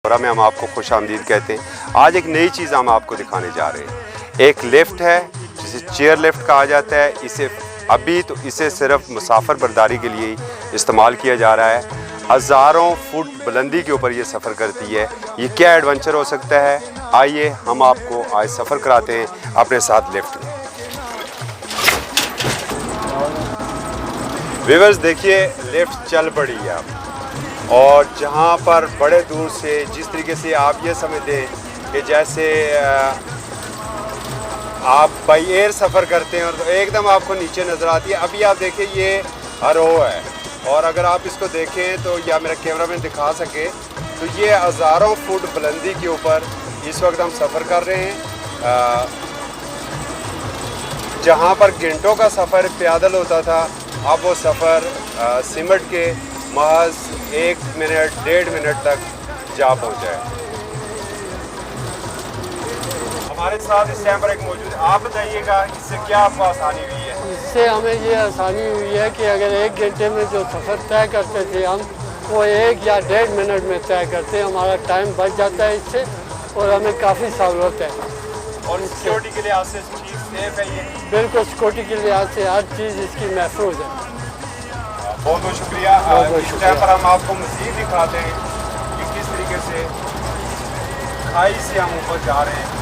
और में हम आपको खुश आमदीद कहते हैं। आज एक नई चीज़ हम आपको दिखाने जा रहे हैं। एक लिफ्ट है जिसे चेयर लिफ्ट कहा जाता है। इसे सिर्फ मुसाफिर बर्दारी के लिए इस्तेमाल किया जा रहा है। हज़ारों फुट बुलंदी के ऊपर ये सफ़र करती है। ये क्या एडवेंचर हो सकता है, आइए हम आपको आज सफ़र कराते हैं अपने साथ लिफ्ट में। व्यूअर्स देखिए, लिफ्ट चल पड़ी है अब, और जहाँ पर बड़े दूर से जिस तरीके से आप ये समझते हैं कि जैसे आप बाई एयर सफ़र करते हैं और तो एकदम आपको नीचे नज़र आती है। अभी आप देखिए ये आरो है, और अगर आप इसको देखें तो या मेरा कैमरा मैन दिखा सके तो ये हज़ारों फुट बुलंदी के ऊपर इस वक्त हम सफ़र कर रहे हैं। जहाँ पर घंटों का सफ़र पैदल होता था, अब वो सफ़र सिमट के महज 1 मिनट 1.5 मिनट तक जा पहुँचा है। हमारे साथ इस टाइम पर एक मौजूद है। आप बताइएगा इससे क्या आपको आसानी हुई है? इससे हमें ये आसानी हुई है कि अगर 1 घंटे में जो सफ़र तय करते थे हम, वो 1 या 1.5 मिनट में तय करते हैं। हमारा टाइम बच जाता है इससे, और हमें काफ़ी सहूलत है। और सिक्योरिटी के लिहाज से ठीक सेफ है ये? बिल्कुल, सिक्योरिटी के लिहाज से हर चीज़ इसकी महफूज है। बहुत बहुत शुक्रिया। इस टाइम पर हम आपको मज़ीद दिखाते हैं कि किस तरीके से खाई से हम ऊपर जा रहे हैं।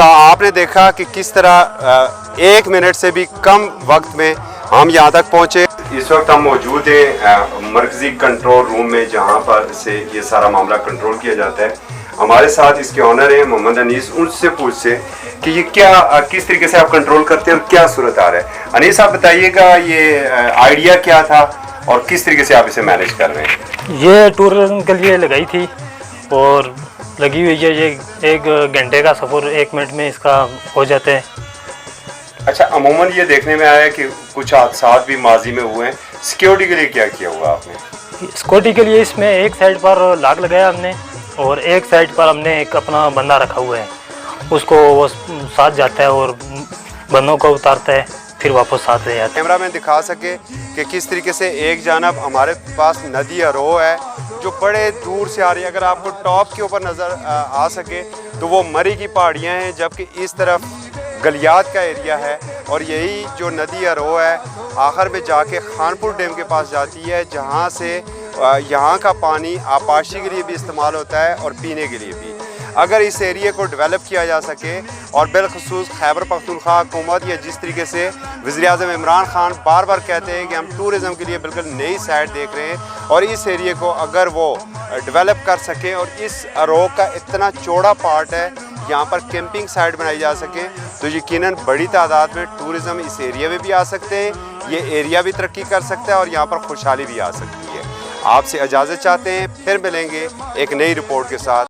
आपने देखा कि किस तरह 1 मिनट से भी कम वक्त में हम यहाँ तक पहुँचे। इस वक्त हम मौजूद हैं मरकजी कंट्रोल रूम में, जहाँ पर से ये सारा मामला कंट्रोल किया जाता है। हमारे साथ इसके ऑनर हैं मोहम्मद अनीस। उनसे पूछते कि ये क्या किस तरीके से आप कंट्रोल करते हैं और क्या सूरत आ रहा है। अनीस आप बताइएगा, ये आइडिया क्या था और किस तरीके से आप इसे मैनेज कर रहे हैं? ये टूरिज्म के लिए लगाई थी और लगी हुई है। ये 1 घंटे का सफ़र 1 मिनट में इसका हो जाता है। अच्छा, अमूमन ये देखने में आया कि कुछ हादसा भी माजी में हुए हैं। सिक्योरिटी के लिए क्या किया हुआ आपने? सिक्योरिटी के लिए इसमें एक साइड पर लॉक लगाया हमने, और एक साइड पर हमने एक अपना बंदा रखा हुआ है। उसको वो साथ जाता है और बंदों को उतारता है, फिर वापस साथ ले जाता है। कैमरा में दिखा सके कि किस तरीके से एक जानब हमारे पास नदी अरो है जो बड़े दूर से आ रही है। अगर आपको टॉप के ऊपर नज़र आ सके तो वो मरी की पहाड़ियाँ हैं, जबकि इस तरफ गलियात का एरिया है। और यही जो नदी अरो है आखिर में जाके खानपुर डैम के पास जाती है, जहाँ से यहाँ का पानी आपाशी के लिए भी इस्तेमाल होता है और पीने के लिए भी। अगर इस एरिया को डेवलप किया जा सके, और बिलखसूस खैबर पख्तूनख्वा हुकूमत या जिस तरीके से वज़ीर-ए-आज़म इमरान खान बार बार कहते हैं कि हम टूरिज़म के लिए बिल्कुल नई साइड देख रहे हैं, और इस एरिया को अगर वो डेवलप कर सकें और इस अरो का इतना चौड़ा पार्ट है यहाँ पर कैंपिंग साइट बनाई जा सके, तो यकीनन बड़ी तादाद में टूरिज़म इस एरिया में भी आ सकते हैं। ये एरिया भी तरक्की कर सकता है और यहाँ पर खुशहाली भी आ सकती है। आपसे इजाज़त चाहते हैं, फिर मिलेंगे एक नई रिपोर्ट के साथ।